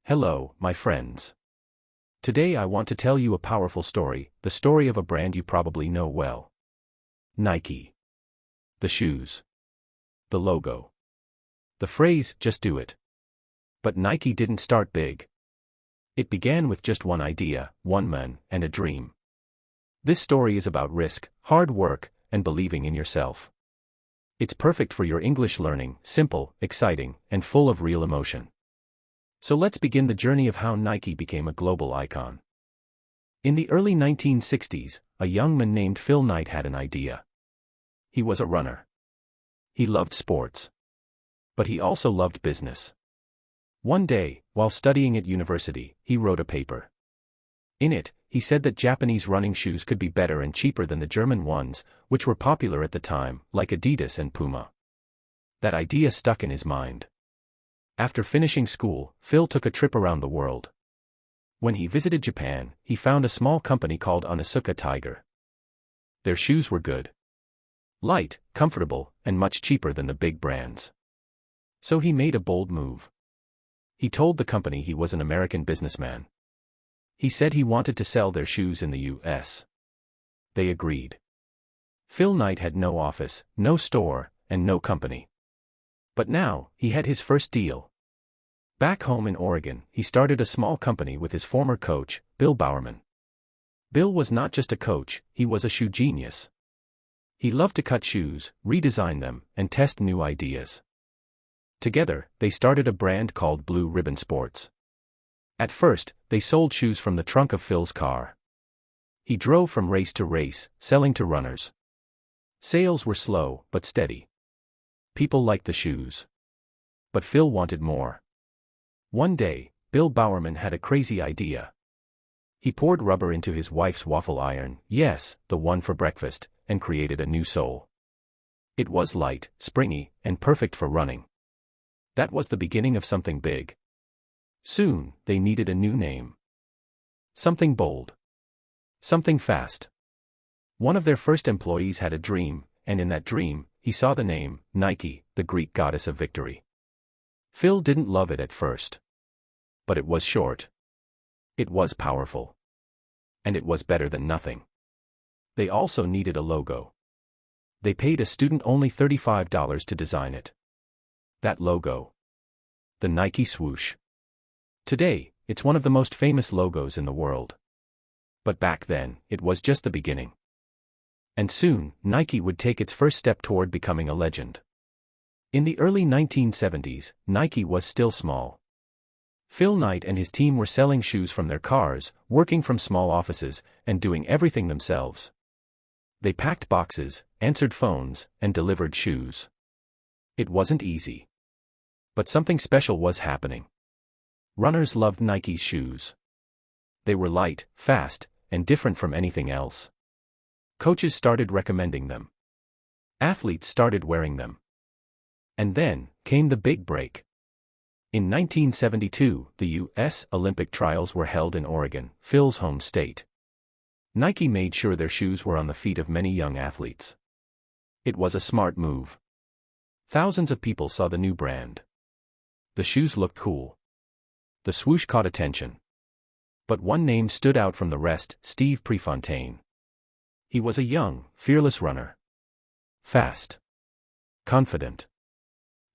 Hello, my friends. Today I want to tell you a powerful story, the story of a brand you probably know well. Nike. The shoes. The logo. The phrase, just do it. But Nike didn't start big. It began with just one idea, one man, and a dream. This story is about risk, hard work, and believing in yourself. It's perfect for your English learning, simple, exciting, and full of real emotion. So let's begin the journey of how Nike became a global icon. In the early 1960s, a young man named Phil Knight had an idea. He was a runner. He loved sports. But he also loved business. One day, while studying at university, he wrote a paper. In it, he said that Japanese running shoes could be better and cheaper than the German ones, which were popular at the time, like Adidas and Puma. That idea stuck in his mind. After finishing school, Phil took a trip around the world. When he visited Japan, he found a small company called Onitsuka Tiger. Their shoes were good. Light, comfortable, and much cheaper than the big brands. So he made a bold move. He told the company he was an American businessman. He said he wanted to sell their shoes in the US. They agreed. Phil Knight had no office, no store, and no company. But now, he had his first deal. Back home in Oregon, he started a small company with his former coach, Bill Bowerman. Bill was not just a coach, he was a shoe genius. He loved to cut shoes, redesign them, and test new ideas. Together, they started a brand called Blue Ribbon Sports. At first, they sold shoes from the trunk of Phil's car. He drove from race to race, selling to runners. Sales were slow, but steady. People liked the shoes. But Phil wanted more. One day, Bill Bowerman had a crazy idea. He poured rubber into his wife's waffle iron, yes, the one for breakfast, and created a new sole. It was light, springy, and perfect for running. That was the beginning of something big. Soon, they needed a new name. Something bold. Something fast. One of their first employees had a dream, and in that dream, he saw the name, Nike, the Greek goddess of victory. Phil didn't love it at first. But it was short. It was powerful. And it was better than nothing. They also needed a logo. They paid a student only $35 to design it. That logo. The Nike swoosh. Today, it's one of the most famous logos in the world. But back then, it was just the beginning. And soon, Nike would take its first step toward becoming a legend. In the early 1970s, Nike was still small. Phil Knight and his team were selling shoes from their cars, working from small offices, and doing everything themselves. They packed boxes, answered phones, and delivered shoes. It wasn't easy. But something special was happening. Runners loved Nike's shoes. They were light, fast, and different from anything else. Coaches started recommending them. Athletes started wearing them. And then, came the big break. In 1972, the U.S. Olympic trials were held in Oregon, Phil's home state. Nike made sure their shoes were on the feet of many young athletes. It was a smart move. Thousands of people saw the new brand. The shoes looked cool. The swoosh caught attention. But one name stood out from the rest, Steve Prefontaine. He was a young, fearless runner. Fast. Confident.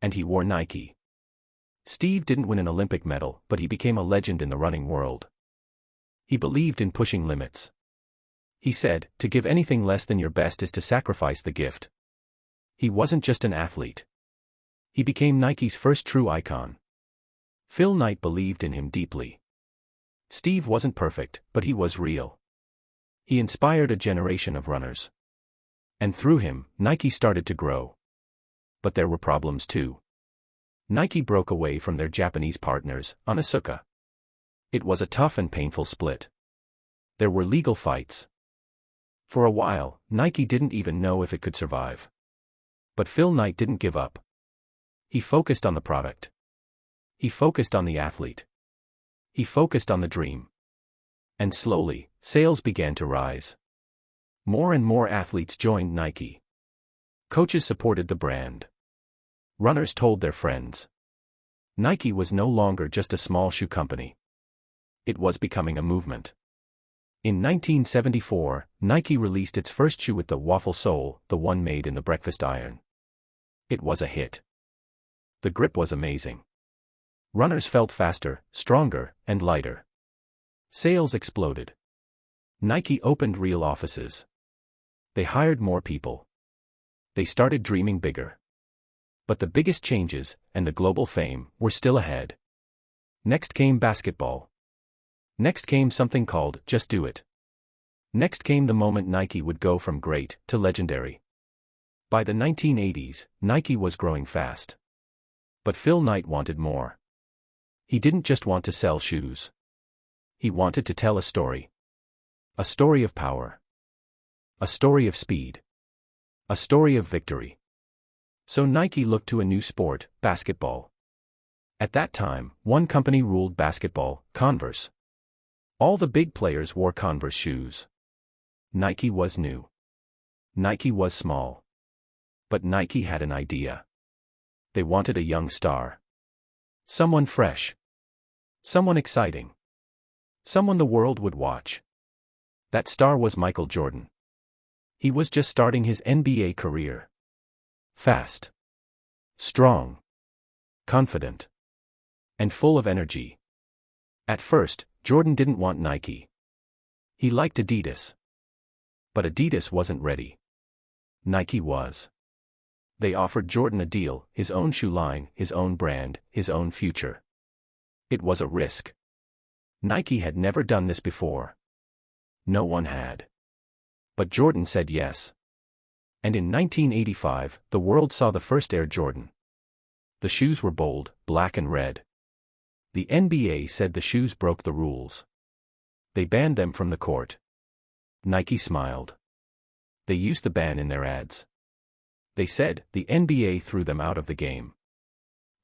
And he wore Nike. Steve didn't win an Olympic medal, but he became a legend in the running world. He believed in pushing limits. He said, to give anything less than your best is to sacrifice the gift. He wasn't just an athlete. He became Nike's first true icon. Phil Knight believed in him deeply. Steve wasn't perfect, but he was real. He inspired a generation of runners. And through him, Nike started to grow. But there were problems too. Nike broke away from their Japanese partners, Onitsuka. It was a tough and painful split. There were legal fights. For a while, Nike didn't even know if it could survive. But Phil Knight didn't give up. He focused on the product. He focused on the athlete. He focused on the dream. And slowly, sales began to rise. More and more athletes joined Nike. Coaches supported the brand. Runners told their friends. Nike was no longer just a small shoe company. It was becoming a movement. In 1974, Nike released its first shoe with the waffle sole, the one made in the breakfast iron. It was a hit. The grip was amazing. Runners felt faster, stronger, and lighter. Sales exploded. Nike opened real offices. They hired more people. They started dreaming bigger. But the biggest changes, and the global fame, were still ahead. Next came basketball. Next came something called Just Do It. Next came the moment Nike would go from great to legendary. By the 1980s, Nike was growing fast. But Phil Knight wanted more. He didn't just want to sell shoes. He wanted to tell a story. A story of power. A story of speed. A story of victory. So Nike looked to a new sport, basketball. At that time, one company ruled basketball, Converse. All the big players wore Converse shoes. Nike was new. Nike was small. But Nike had an idea. They wanted a young star. Someone fresh. Someone exciting. Someone the world would watch. That star was Michael Jordan. He was just starting his NBA career. Fast. Strong. Confident. And full of energy. At first, Jordan didn't want Nike. He liked Adidas. But Adidas wasn't ready. Nike was. They offered Jordan a deal, his own shoe line, his own brand, his own future. It was a risk. Nike had never done this before. No one had. But Jordan said yes. And in 1985, the world saw the first Air Jordan. The shoes were bold, black and red. The NBA said the shoes broke the rules. They banned them from the court. Nike smiled. They used the ban in their ads. They said, the NBA threw them out of the game.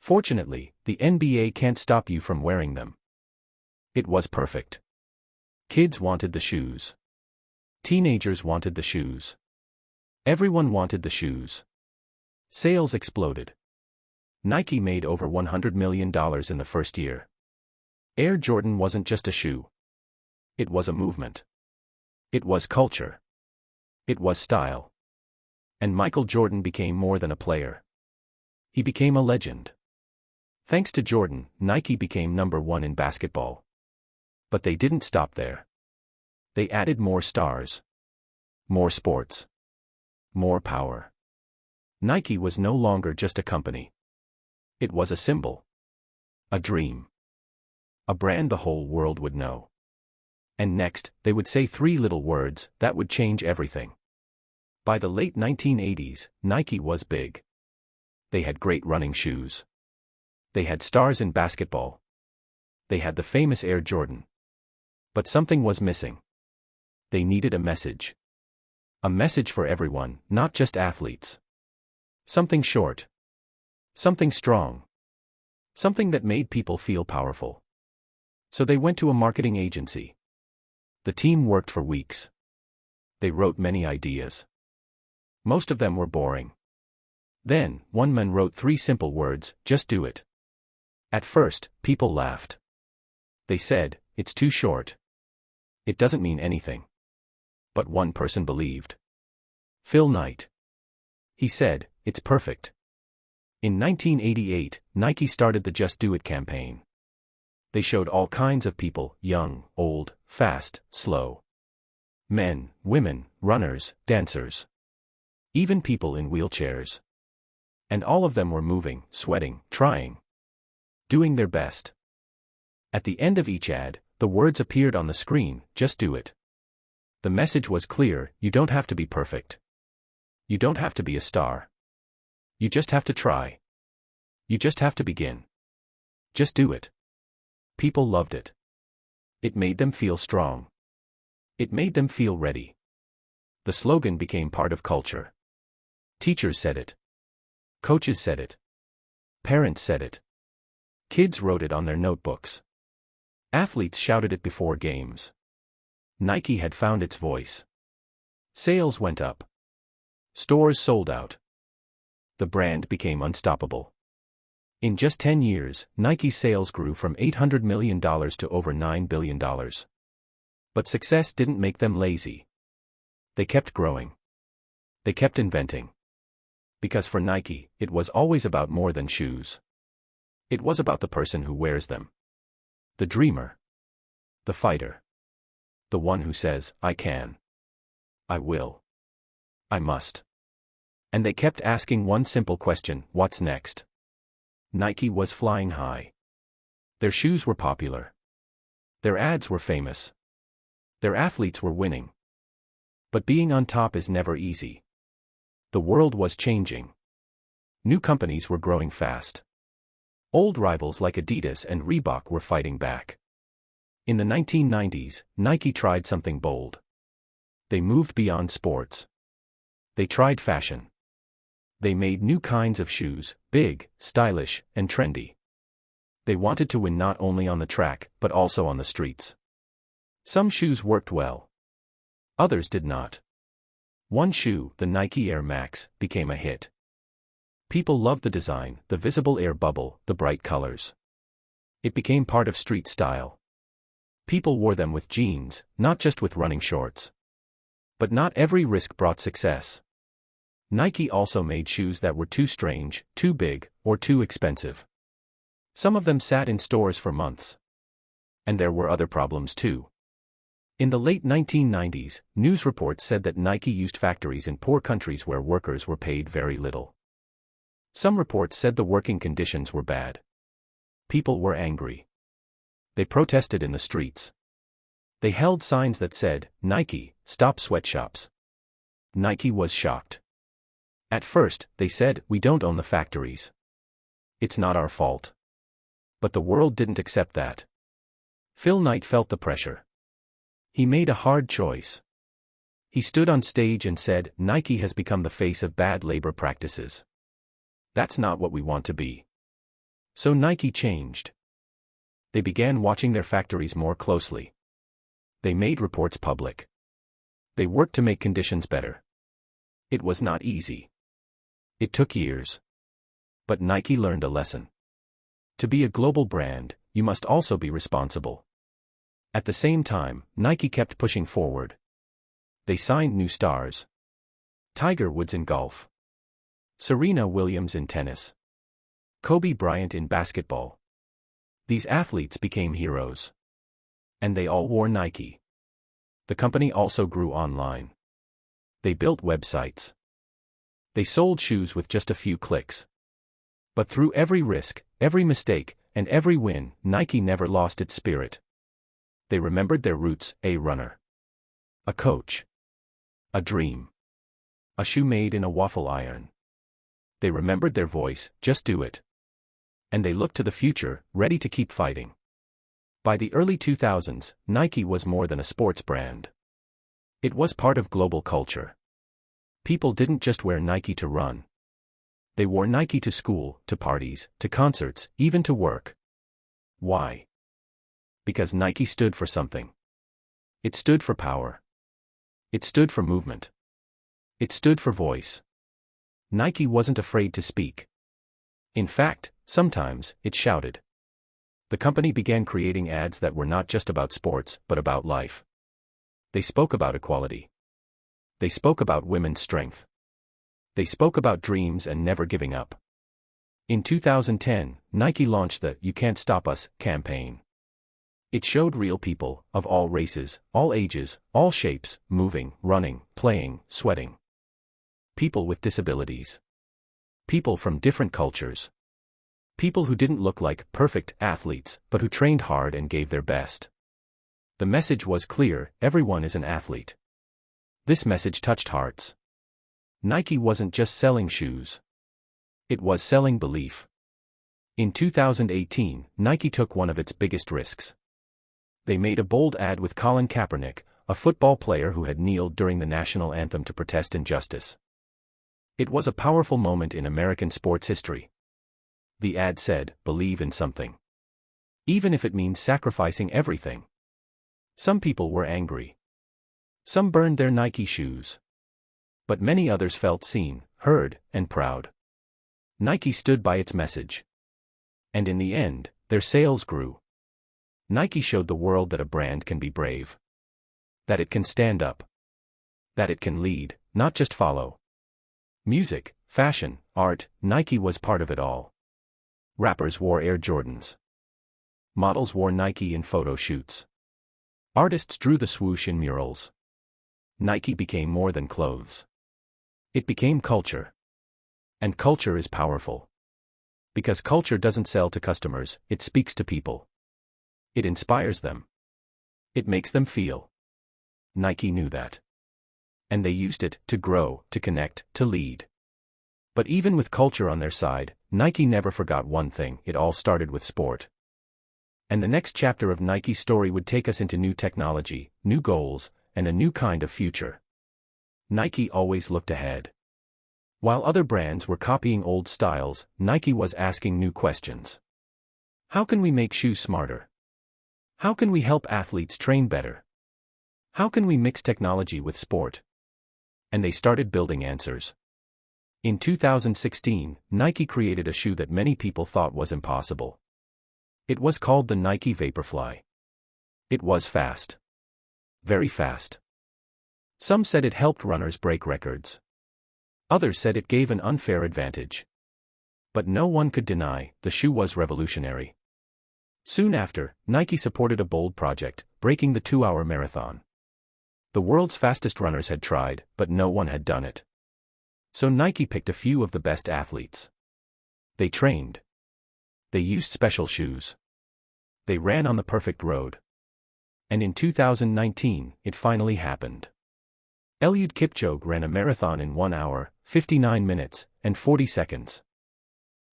Fortunately, the NBA can't stop you from wearing them. It was perfect. Kids wanted the shoes. Teenagers wanted the shoes. Everyone wanted the shoes. Sales exploded. Nike made over $100 million in the first year. Air Jordan wasn't just a shoe. It was a movement. It was culture. It was style. And Michael Jordan became more than a player. He became a legend. Thanks to Jordan, Nike became #1 in basketball. But they didn't stop there. They added more stars. More sports. More power. Nike was no longer just a company. It was a symbol. A dream. A brand the whole world would know. And next, they would say 3 little words that would change everything. By the late 1980s, Nike was big. They had great running shoes. They had stars in basketball. They had the famous Air Jordan. But something was missing. They needed a message. A message for everyone, not just athletes. Something short. Something strong. Something that made people feel powerful. So they went to a marketing agency. The team worked for weeks. They wrote many ideas. Most of them were boring. Then, one man wrote 3 simple words, just do it. At first, people laughed. They said, it's too short. It doesn't mean anything. But one person believed. Phil Knight. He said, it's perfect. In 1988, Nike started the Just Do It campaign. They showed all kinds of people, young, old, fast, slow. Men, women, runners, dancers. Even people in wheelchairs. And all of them were moving, sweating, trying. Doing their best. At the end of each ad, the words appeared on the screen, just do it. The message was clear, you don't have to be perfect. You don't have to be a star. You just have to try. You just have to begin. Just do it. People loved it. It made them feel strong. It made them feel ready. The slogan became part of culture. Teachers said it. Coaches said it. Parents said it. Kids wrote it on their notebooks. Athletes shouted it before games. Nike had found its voice. Sales went up. Stores sold out. The brand became unstoppable. In just 10 years, Nike's sales grew from $800 million to over $9 billion. But success didn't make them lazy. They kept growing. They kept inventing. Because for Nike, it was always about more than shoes. It was about the person who wears them. The dreamer. The fighter. The one who says, I can. I will. I must. And they kept asking one simple question, what's next? Nike was flying high. Their shoes were popular. Their ads were famous. Their athletes were winning. But being on top is never easy. The world was changing. New companies were growing fast. Old rivals like Adidas and Reebok were fighting back. In the 1990s, Nike tried something bold. They moved beyond sports. They tried fashion. They made new kinds of shoes, big, stylish, and trendy. They wanted to win not only on the track, but also on the streets. Some shoes worked well. Others did not. One shoe, the Nike Air Max, became a hit. People loved the design, the visible air bubble, the bright colors. It became part of street style. People wore them with jeans, not just with running shorts. But not every risk brought success. Nike also made shoes that were too strange, too big, or too expensive. Some of them sat in stores for months. And there were other problems too. In the late 1990s, news reports said that Nike used factories in poor countries where workers were paid very little. Some reports said the working conditions were bad. People were angry. They protested in the streets. They held signs that said, Nike, stop sweatshops. Nike was shocked. At first, they said, we don't own the factories. It's not our fault. But the world didn't accept that. Phil Knight felt the pressure. He made a hard choice. He stood on stage and said, Nike has become the face of bad labor practices. That's not what we want to be. So Nike changed. They began watching their factories more closely. They made reports public. They worked to make conditions better. It was not easy. It took years. But Nike learned a lesson. To be a global brand, you must also be responsible. At the same time, Nike kept pushing forward. They signed new stars. Tiger Woods in golf. Serena Williams in tennis. Kobe Bryant in basketball. These athletes became heroes. And they all wore Nike. The company also grew online. They built websites. They sold shoes with just a few clicks. But through every risk, every mistake, and every win, Nike never lost its spirit. They remembered their roots, a runner. A coach. A dream. A shoe made in a waffle iron. They remembered their voice, just do it. And they looked to the future, ready to keep fighting. By the early 2000s, Nike was more than a sports brand. It was part of global culture. People didn't just wear Nike to run. They wore Nike to school, to parties, to concerts, even to work. Why? Because Nike stood for something. It stood for power. It stood for movement. It stood for voice. Nike wasn't afraid to speak. In fact, sometimes, it shouted. The company began creating ads that were not just about sports, but about life. They spoke about equality. They spoke about women's strength. They spoke about dreams and never giving up. In 2010, Nike launched the You Can't Stop Us campaign. It showed real people, of all races, all ages, all shapes, moving, running, playing, sweating. People with disabilities. People from different cultures. People who didn't look like perfect athletes, but who trained hard and gave their best. The message was clear, everyone is an athlete. This message touched hearts. Nike wasn't just selling shoes. It was selling belief. In 2018, Nike took one of its biggest risks. They made a bold ad with Colin Kaepernick, a football player who had kneeled during the national anthem to protest injustice. It was a powerful moment in American sports history. The ad said, believe in something. Even if it means sacrificing everything. Some people were angry. Some burned their Nike shoes. But many others felt seen, heard, and proud. Nike stood by its message. And in the end, their sales grew. Nike showed the world that a brand can be brave. That it can stand up. That it can lead, not just follow. Music, fashion, art, Nike was part of it all. Rappers wore Air Jordans. Models wore Nike in photo shoots. Artists drew the swoosh in murals. Nike became more than clothes. It became culture. And culture is powerful. Because culture doesn't sell to customers, it speaks to people. It inspires them. It makes them feel. Nike knew that. And they used it to grow, to connect, to lead. But even with culture on their side, Nike never forgot one thing: it all started with sport. And the next chapter of Nike's story would take us into new technology, new goals, and a new kind of future. Nike always looked ahead. While other brands were copying old styles, Nike was asking new questions. How can we make shoes smarter? How can we help athletes train better? How can we mix technology with sport? And they started building answers. In 2016, Nike created a shoe that many people thought was impossible. It was called the Nike Vaporfly. It was fast. Very fast. Some said it helped runners break records. Others said it gave an unfair advantage. But no one could deny, the shoe was revolutionary. Soon after, Nike supported a bold project, breaking the 2-hour marathon. The world's fastest runners had tried, but no one had done it. So Nike picked a few of the best athletes. They trained. They used special shoes. They ran on the perfect road. And in 2019, it finally happened. Eliud Kipchoge ran a marathon in 1 hour, 59 minutes, and 40 seconds.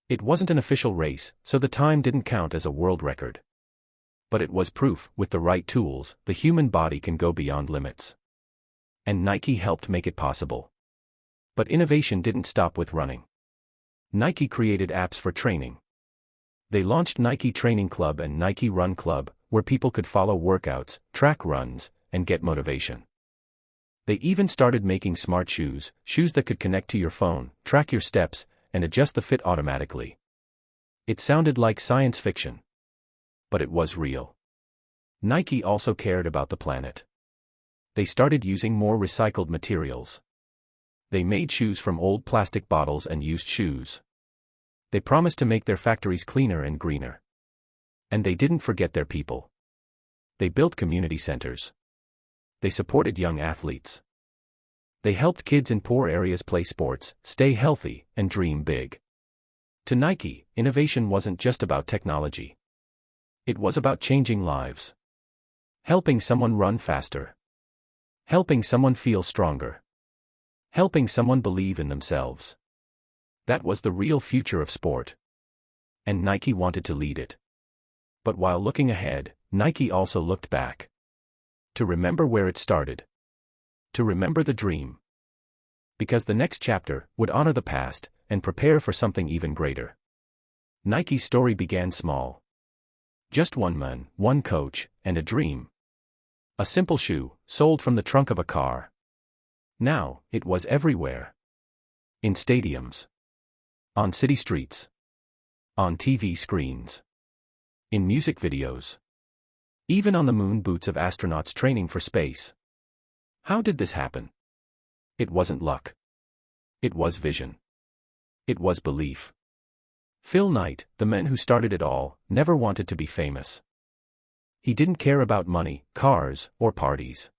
It wasn't an official race, so the time didn't count as a world record. But it was proof, with the right tools, the human body can go beyond limits. And Nike helped make it possible. But innovation didn't stop with running. Nike created apps for training. They launched Nike Training Club and Nike Run Club, where people could follow workouts, track runs, and get motivation. They even started making smart shoes, shoes that could connect to your phone, track your steps, and adjust the fit automatically. It sounded like science fiction. But it was real. Nike also cared about the planet. They started using more recycled materials. They made shoes from old plastic bottles and used shoes. They promised to make their factories cleaner and greener. And they didn't forget their people. They built community centers. They supported young athletes. They helped kids in poor areas play sports, stay healthy, and dream big. To Nike, innovation wasn't just about technology. It was about changing lives. Helping someone run faster. Helping someone feel stronger. Helping someone believe in themselves. That was the real future of sport. And Nike wanted to lead it. But while looking ahead, Nike also looked back. To remember where it started. To remember the dream. Because the next chapter would honor the past and prepare for something even greater. Nike's story began small. Just one man, one coach, and a dream. A simple shoe, sold from the trunk of a car. Now, it was everywhere. In stadiums. On city streets. On TV screens. In music videos. Even on the moon boots of astronauts training for space. How did this happen? It wasn't luck. It was vision. It was belief. Phil Knight, the man who started it all, never wanted to be famous. He didn't care about money, cars, or parties.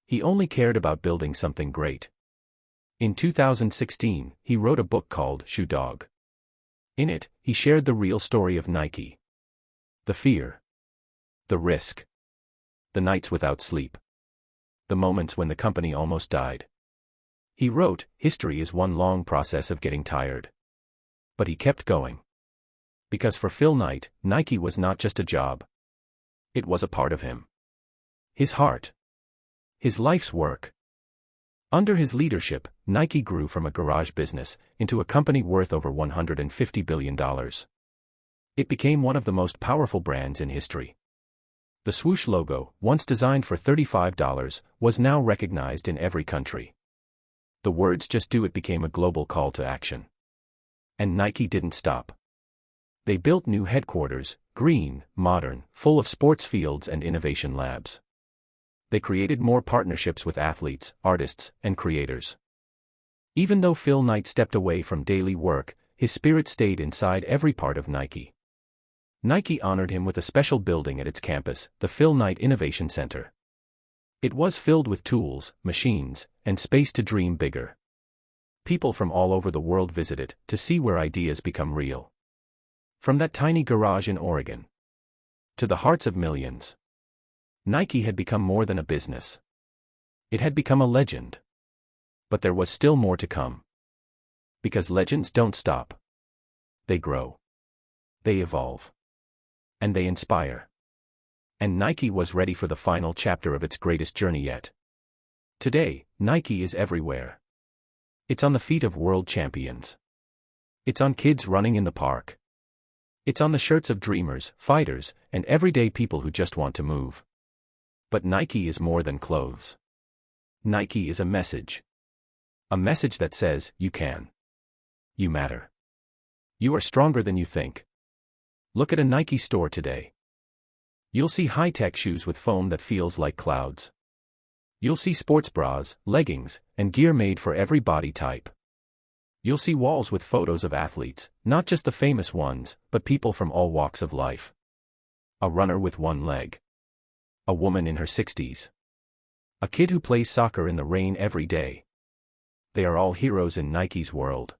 He only cared about building something great. In 2016, he wrote a book called Shoe Dog. In it, he shared the real story of Nike. The fear. The risk. The nights without sleep. The moments when the company almost died. He wrote, history is one long process of getting tired. But he kept going. Because for Phil Knight, Nike was not just a job. It was a part of him. His heart. His life's work. Under his leadership, Nike grew from a garage business into a company worth over $150 billion. It became one of the most powerful brands in history. The swoosh logo, once designed for $35, was now recognized in every country. The words "just do it" became a global call to action. And Nike didn't stop. They built new headquarters, green, modern, full of sports fields and innovation labs. They created more partnerships with athletes, artists, and creators. Even though Phil Knight stepped away from daily work, his spirit stayed inside every part of Nike. Nike honored him with a special building at its campus, the Phil Knight Innovation Center. It was filled with tools, machines, and space to dream bigger. People from all over the world visit it to see where ideas become real. From that tiny garage in Oregon to the hearts of millions, Nike had become more than a business. It had become a legend. But there was still more to come. Because legends don't stop. They grow. They evolve. And they inspire. And Nike was ready for the final chapter of its greatest journey yet. Today, Nike is everywhere. It's on the feet of world champions. It's on kids running in the park. It's on the shirts of dreamers, fighters, and everyday people who just want to move. But Nike is more than clothes. Nike is a message. A message that says, you can. You matter. You are stronger than you think. Look at a Nike store today. You'll see high-tech shoes with foam that feels like clouds. You'll see sports bras, leggings, and gear made for every body type. You'll see walls with photos of athletes, not just the famous ones, but people from all walks of life. A runner with one leg. A woman in her 60s. A kid who plays soccer in the rain every day. They are all heroes in Nike's world.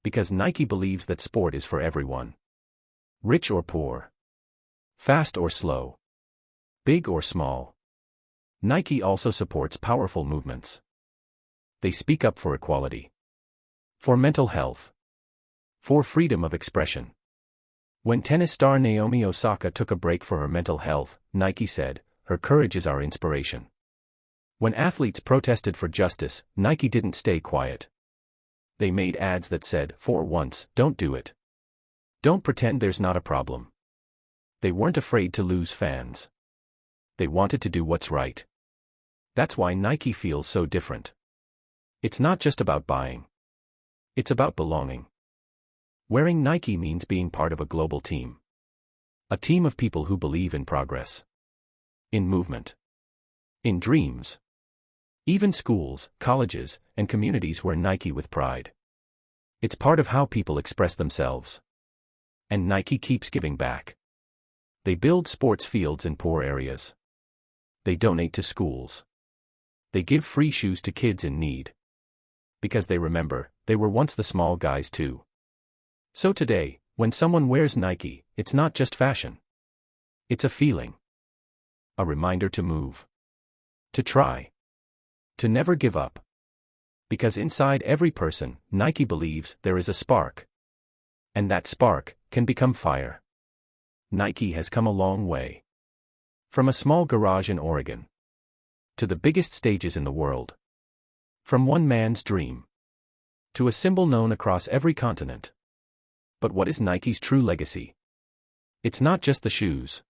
Because Nike believes that sport is for everyone. Rich or poor. Fast or slow. Big or small. Nike also supports powerful movements. They speak up for equality. For mental health. For freedom of expression. When tennis star Naomi Osaka took a break for her mental health, Nike said, "Her courage is our inspiration." When athletes protested for justice, Nike didn't stay quiet. They made ads that said, "For once, don't do it. Don't pretend there's not a problem." They weren't afraid to lose fans. They wanted to do what's right. That's why Nike feels so different. It's not just about buying. It's about belonging. Wearing Nike means being part of a global team. A team of people who believe in progress. In movement. In dreams. Even schools, colleges, and communities wear Nike with pride. It's part of how people express themselves. And Nike keeps giving back. They build sports fields in poor areas. They donate to schools. They give free shoes to kids in need. Because they remember, they were once the small guys too. So today, when someone wears Nike, it's not just fashion. It's a feeling. A reminder to move. To try. To never give up. Because inside every person, Nike believes there is a spark. And that spark can become fire. Nike has come a long way. From a small garage in Oregon. To the biggest stages in the world. From one man's dream. To a symbol known across every continent. But what is Nike's true legacy? It's not just the shoes.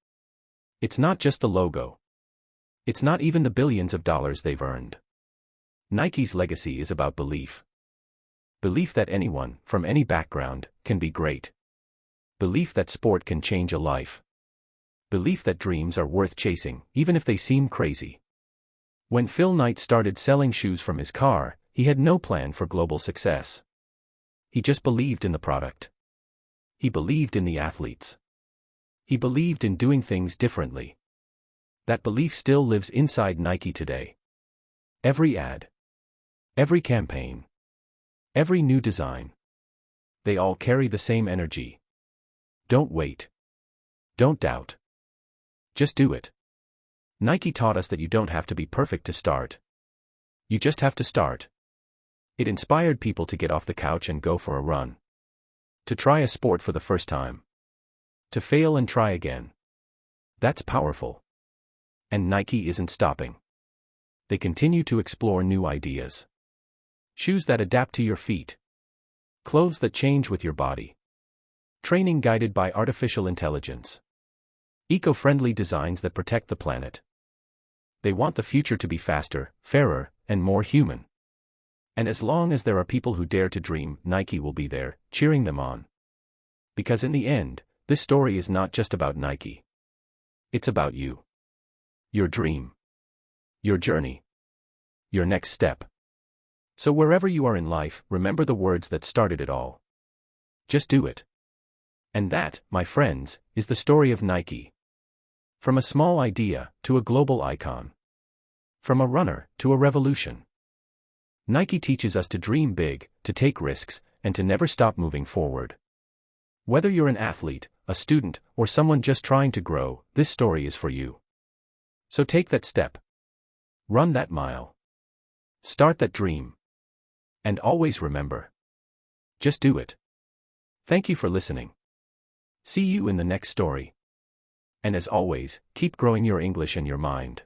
It's not just the logo. It's not even the billions of dollars they've earned. Nike's legacy is about belief. Belief that anyone, from any background, can be great. Belief that sport can change a life. Belief that dreams are worth chasing, even if they seem crazy. When Phil Knight started selling shoes from his car, he had no plan for global success. He just believed in the product. He believed in the athletes. He believed in doing things differently. That belief still lives inside Nike today. Every ad. Every campaign. Every new design. They all carry the same energy. Don't wait. Don't doubt. Just do it. Nike taught us that you don't have to be perfect to start. You just have to start. It inspired people to get off the couch and go for a run. To try a sport for the first time. To fail and try again. That's powerful. And Nike isn't stopping. They continue to explore new ideas. Shoes that adapt to your feet. Clothes that change with your body. Training guided by artificial intelligence. Eco-friendly designs that protect the planet. They want the future to be faster, fairer, and more human. And as long as there are people who dare to dream, Nike will be there, cheering them on. Because in the end, this story is not just about Nike. It's about you. Your dream. Your journey. Your next step. So wherever you are in life, remember the words that started it all. Just do it. And that, my friends, is the story of Nike. From a small idea to a global icon. From a runner to a revolution. Nike teaches us to dream big, to take risks, and to never stop moving forward. Whether you're an athlete, a student, or someone just trying to grow, this story is for you. So take that step. Run that mile. Start that dream. And always remember. Just do it. Thank you for listening. See you in the next story. And as always, keep growing your English and your mind.